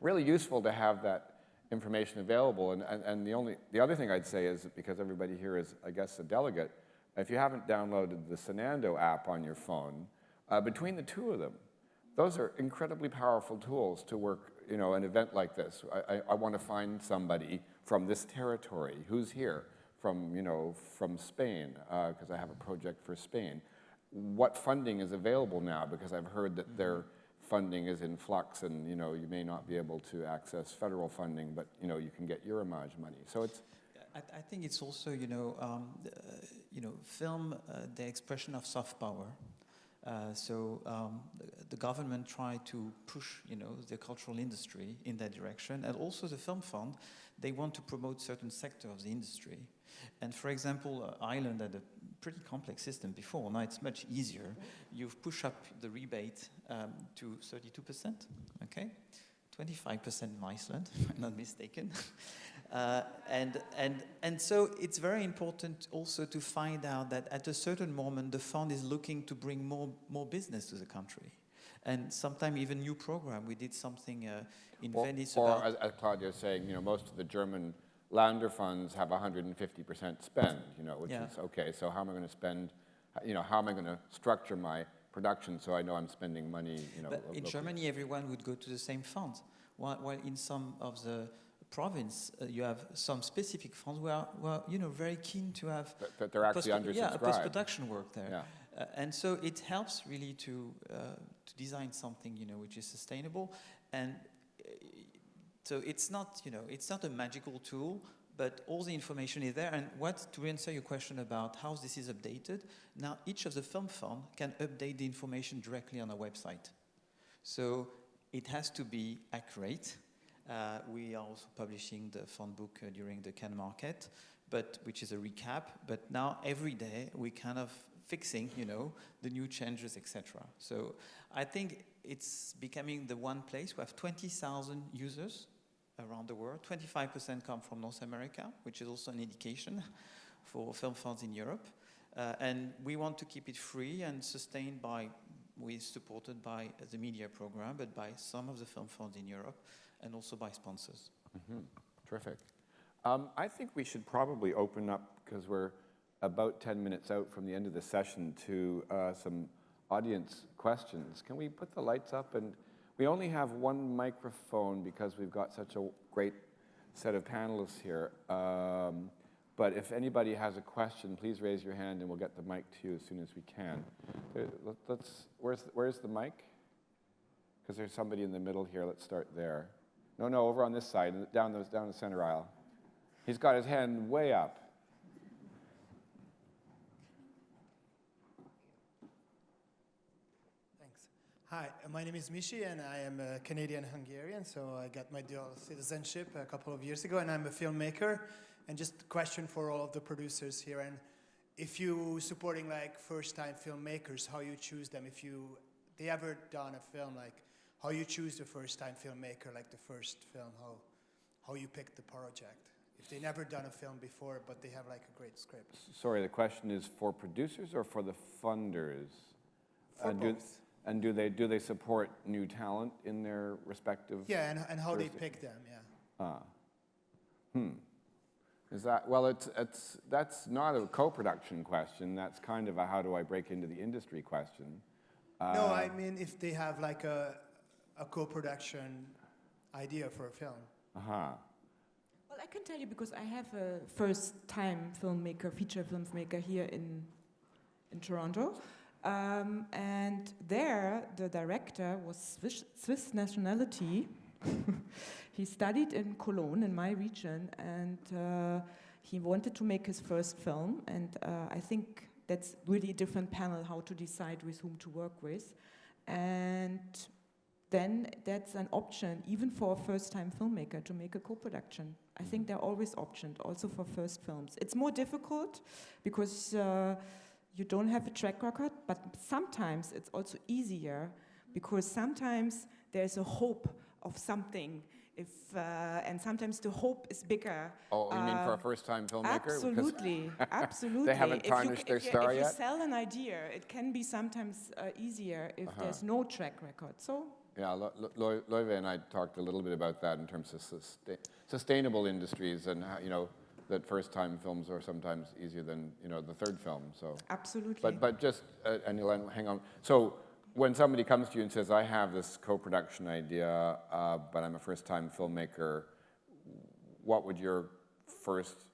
really useful to have that information available. And the other thing I'd say is that because everybody here is, I guess, a delegate, if you haven't downloaded the Senando app on your phone, between the two of them, those are incredibly powerful tools to work, you know, an event like this. I want to find somebody from this territory who's here, from, you know, from Spain, because I have a project for Spain. What funding is available now? Because I've heard that their funding is in flux, and you know, you may not be able to access federal funding, but you know, you can get Eurimage money. So it's. I think it's also, you know, film, the expression of soft power. The government tried to push, you know, the cultural industry in that direction, and also the film fund. They want to promote certain sector of the industry. And for example, Ireland had a pretty complex system before. Now it's much easier. You've pushed up the rebate to 32%, okay? 25% in Iceland, if I'm not mistaken. And so it's very important also to find out that at a certain moment the fund is looking to bring more business to the country. And sometimes even new program. We did something in Venice or about... as Claudia is saying, you know, most of the German Lander funds have 150% spend, you know, which is, okay, so how am I going to spend, you know, how am I going to structure my production so I know I'm spending money, you know. But in Germany, everyone would go to the same fund, while in some of the province, you have some specific funds who are you know, very keen to have that they're actually undersubscribed. Yeah, post-production work there. Yeah. And so it helps really to design something, you know, which is sustainable. And so it's not, you know, it's not a magical tool, but all the information is there. And to answer your question about how this is updated, now each of the film fund can update the information directly on our website. So it has to be accurate. We are also publishing the fund book during the Cannes market, which is a recap. But now every day we kind of fixing, you know, the new changes, etc. So I think it's becoming the one place. We have 20,000 users around the world. 25% come from North America, which is also an indication for film funds in Europe. And we want to keep it free and sustained we're supported by the media program, but by some of the film funds in Europe, and also by sponsors. Mm-hmm. Terrific. I think we should probably open up, because we're about 10 minutes out from the end of the session, to some audience questions. Can we put the lights up? And we only have one microphone because we've got such a great set of panelists here. But if anybody has a question, please raise your hand and we'll get the mic to you as soon as we can. Where's the mic? Because there's somebody in the middle here. Let's start there. No, over on this side, down the center aisle. He's got his hand way up. Thanks. Hi, my name is Mishi, and I am a Canadian-Hungarian, so I got my dual citizenship a couple of years ago, and I'm a filmmaker. And just a question for all of the producers here, and if you supporting like first-time filmmakers, how you choose them, if they ever done a film, like how you choose the first-time filmmaker, like the first film, how you pick the project. If they never done a film before, but they have like a great script. Sorry, the question is for producers or for the funders? For both. And do they support new talent in their respective? Yeah, and how they pick them, yeah. Is that, well, that's not a co-production question. That's kind of a how do I break into the industry question. No, I mean if they have like a co-production idea for a film. Well, I can tell you because I have a first-time filmmaker, feature filmmaker here in Toronto. And there, the director was Swiss nationality. He studied in Cologne, in my region, and he wanted to make his first film. And I think that's really a different panel, how to decide with whom to work with. And then that's an option, even for a first-time filmmaker, to make a co-production. I think there are always options, also for first films. It's more difficult because you don't have a track record, but sometimes it's also easier because sometimes there's a hope of something, and sometimes the hope is bigger. Oh, you mean for a first-time filmmaker? Absolutely, absolutely. They haven't tarnished their star yet? If yet? you sell an idea, it can be sometimes easier if there's no track record. So Yeah, Loive and I talked a little bit about that in terms of sustainable industries and how, that first-time films are sometimes easier than, the third film. So Absolutely. But just, and Yolanda, hang on. So when somebody comes to you and says, I have this co-production idea, but I'm a first-time filmmaker, what would your first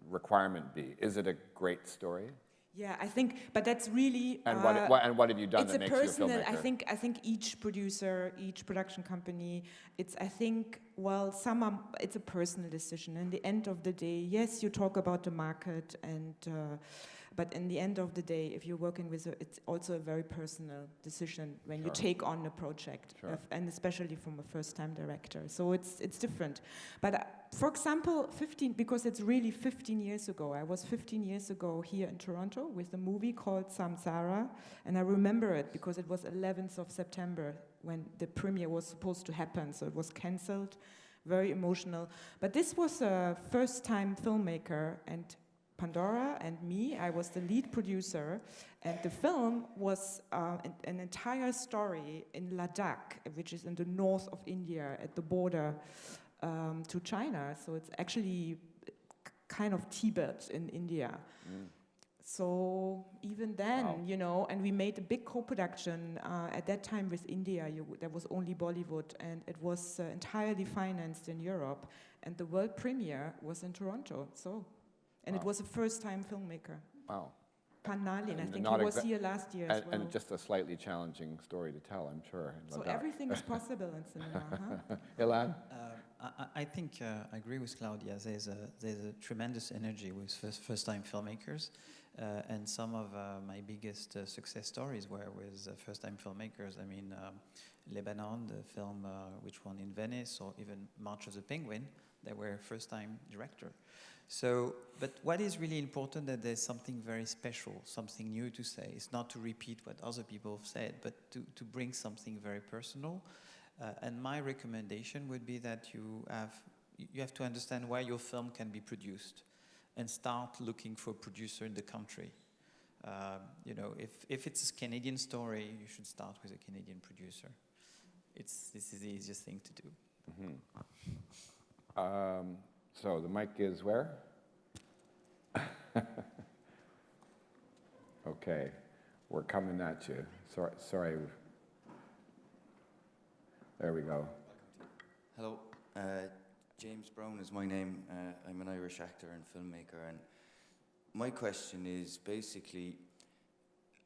requirement be? Is it a great story? Yeah, I think, but that's really. And what have you done that makes you a filmmaker? I think each producer, each production company, it's a personal decision. In the end of the day, yes, you talk about the market, but in the end of the day, if you're working with, it's also a very personal decision when you take on a project, and especially from a first-time director. So it's different. But for example, because it's really 15 years ago. I was 15 years ago here in Toronto with a movie called Samsara, and I remember it because it was 11th of September when the premiere was supposed to happen, so it was cancelled, very emotional. But this was a first-time filmmaker, and Pandora and me, I was the lead producer, and the film was an entire story in Ladakh, which is in the north of India, at the border to China. So it's actually kind of Tibet in India. So even then, and we made a big co-production at that time with India. There was only Bollywood, and it was entirely financed in Europe, and the world premiere was in Toronto. And it was a first-time filmmaker. Wow. Panelist, I think he was here last year as well. And just a slightly challenging story to tell, I'm sure. So everything is possible in cinema, huh? Ilan? I think I agree with Claudia. There's a tremendous energy with first-time filmmakers, and some of my biggest success stories were with first-time filmmakers. I mean, Lebanon, the film which won in Venice, or even March of the Penguin, they were first-time director. So, but what is really important that there's something very special, something new to say. It's not to repeat what other people have said, but to bring something very personal. And my recommendation would be that you have to understand where your film can be produced, and start looking for a producer in the country. If it's a Canadian story, you should start with a Canadian producer. This is the easiest thing to do. Mm-hmm. So the mic is where? Okay, we're coming at you. Sorry. There we go. Hello, James Brown is my name. I'm an Irish actor and filmmaker, and my question is basically,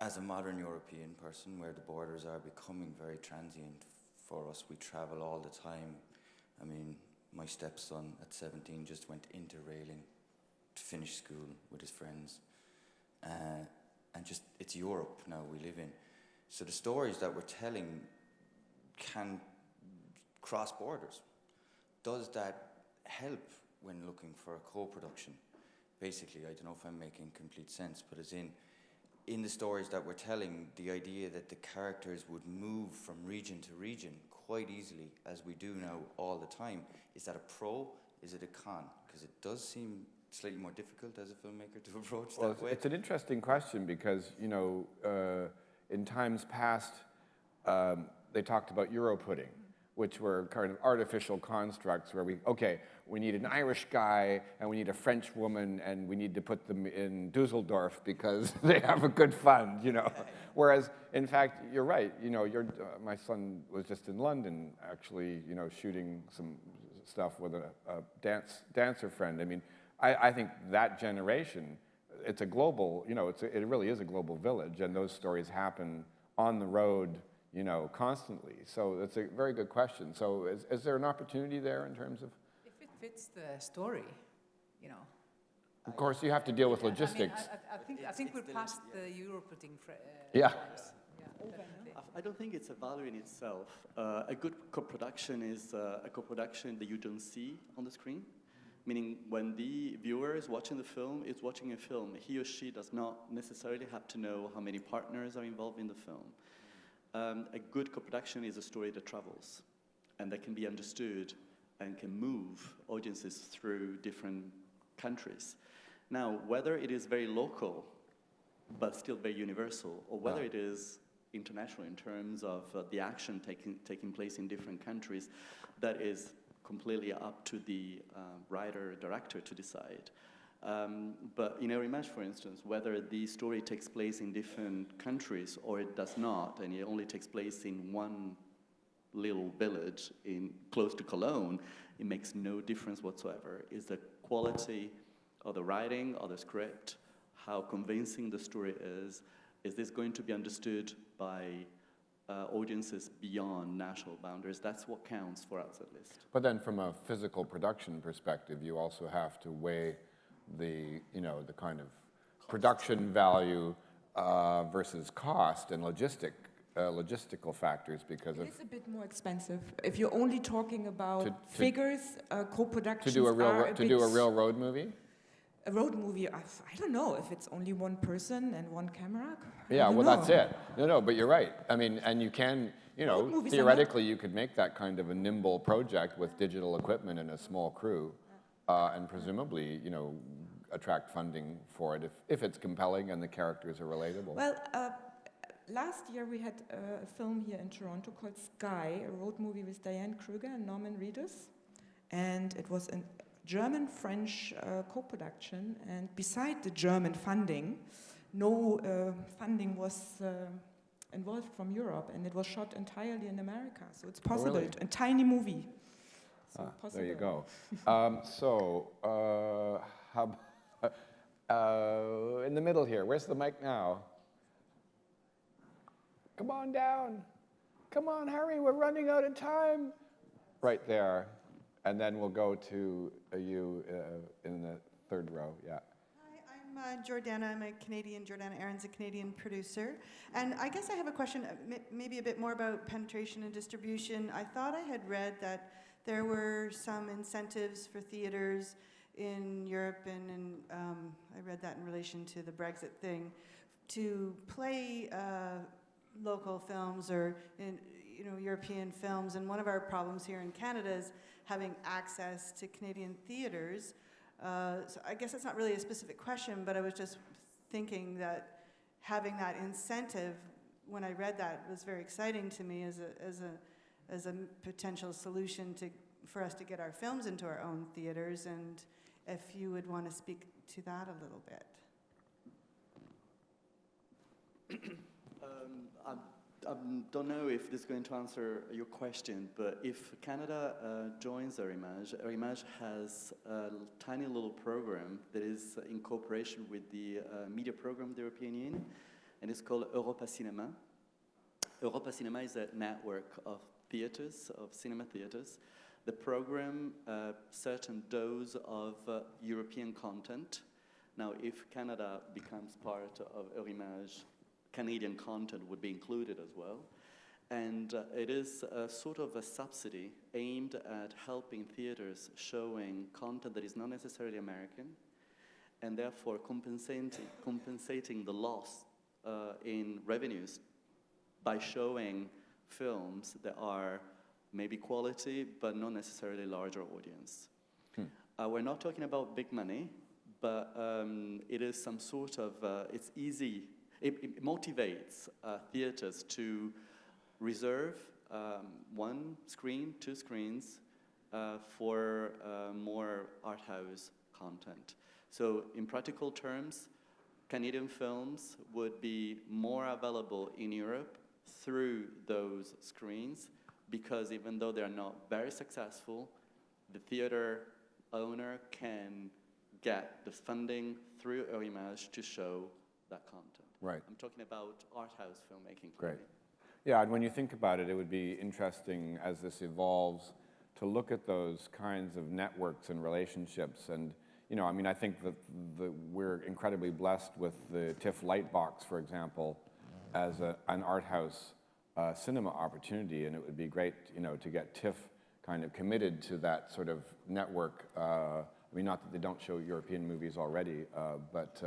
as a modern European person, where the borders are becoming very transient for us, we travel all the time. I mean, my stepson at 17 just went interrailing to finish school with his friends. And just, it's Europe now we live in. So the stories that we're telling can cross borders. Does that help when looking for a co-production? Basically, I don't know if I'm making complete sense, but as in the stories that we're telling, the idea that the characters would move from region to region quite easily, as we do now all the time, is that a pro? Is it a con? Because it does seem slightly more difficult as a filmmaker to approach that way. It's an interesting question because, in times past, they talked about Euro pudding, which were kind of artificial constructs where we need an Irish guy and we need a French woman and we need to put them in Dusseldorf because they have a good fund, Whereas, in fact, you're right. My son was just in London, actually, shooting some stuff with a dancer friend. I mean, I think that generation, it's a global, it really is a global village, and those stories happen on the road, constantly. So it's a very good question. So is there an opportunity there in terms of? If it fits the story, Of course, you have to deal with logistics. I think we're past the Euro-putting Yeah. times. I don't think it's a value in itself. A good co-production is a co-production that you don't see on the screen. Meaning when the viewer is watching the film, is watching a film, he or she does not necessarily have to know how many partners are involved in the film. A good co-production is a story that travels and that can be understood and can move audiences through different countries. Now, whether it is very local but still very universal, or whether it is international in terms of the action taking place in different countries, that is completely up to the writer, director to decide. But in Eurimage, for instance, whether the story takes place in different countries or it does not, and it only takes place in one little village close to Cologne, it makes no difference whatsoever. It's the quality of the writing, of the script, how convincing the story is this going to be understood by audiences beyond national boundaries? That's what counts for us, at least. But then from a physical production perspective, you also have to weigh the kind of production value versus cost and logistical factors, because It's a bit more expensive. If you're only talking about figures, co-productions to do a real road movie. A road movie, I don't know if it's only one person and one camera. Yeah, well, that's it. No, but you're right. I mean, and you can, theoretically, you could make that kind of a nimble project with digital equipment and a small crew, and presumably, attract funding for it if it's compelling and the characters are relatable. Well, last year we had a film here in Toronto called Sky, a road movie with Diane Kruger and Norman Reedus, and it was a German-French co-production, and beside the German funding, no funding was involved from Europe, and it was shot entirely in America, so it's possible. Really? A tiny movie. So There you go. In the middle here, where's the mic now? Come on down. Come on, hurry, we're running out of time. Right there. And then we'll go to you in the third row, yeah. Hi, I'm Jordana. I'm a Canadian. Jordana Aaron's a Canadian producer. And I guess I have a question, maybe a bit more about penetration and distribution. I thought I had read that there were some incentives for theaters in Europe, and I read that in relation to the Brexit thing, to play local films or European films. And one of our problems here in Canada is having access to Canadian theaters. So I guess it's not really a specific question, but I was just thinking that having that incentive, when I read that, was very exciting to me as a potential solution for us to get our films into our own theaters, and if you would want to speak to that a little bit. I don't know if this is going to answer your question, but if Canada joins Eurimage has a tiny little program that is in cooperation with the media program of the European Union, and it's called Europa Cinema. Europa Cinema is a network of theaters, of cinema theaters. The program certain dose of European content. Now, if Canada becomes part of Eurimage, Canadian content would be included as well. And it is a sort of a subsidy aimed at helping theaters showing content that is not necessarily American, and therefore compensating the loss in revenues by showing films that are maybe quality, but not necessarily larger audience. We're not talking about big money, but it is some sort of, it's easy. It motivates theaters to reserve one screen, two screens for more art house content. So in practical terms, Canadian films would be more available in Europe through those screens, because even though they're not very successful, the theater owner can get the funding through Eurimage to show that content. Right. I'm talking about art house filmmaking. Great. Yeah, and when you think about it, it would be interesting as this evolves to look at those kinds of networks and relationships. And, I think that we're incredibly blessed with the TIFF Lightbox, for example, as an art house cinema opportunity. And it would be great, to get TIFF kind of committed to that sort of network. Not that they don't show European movies already, but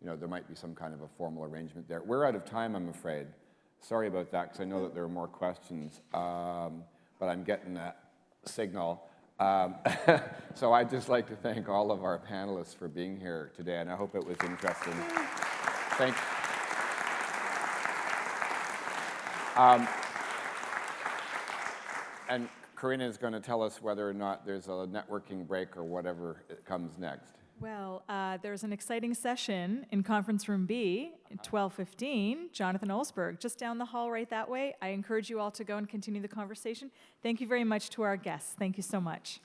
there might be some kind of a formal arrangement there. We're out of time, I'm afraid. Sorry about that, because I know that there are more questions, but I'm getting that signal. So I'd just like to thank all of our panelists for being here today, and I hope it was interesting. Thank you. And Karina is going to tell us whether or not there's a networking break or whatever comes next. Well, there's an exciting session in Conference Room B at 12:15, Jonathan Olsberg, just down the hall right that way. I encourage you all to go and continue the conversation. Thank you very much to our guests. Thank you so much.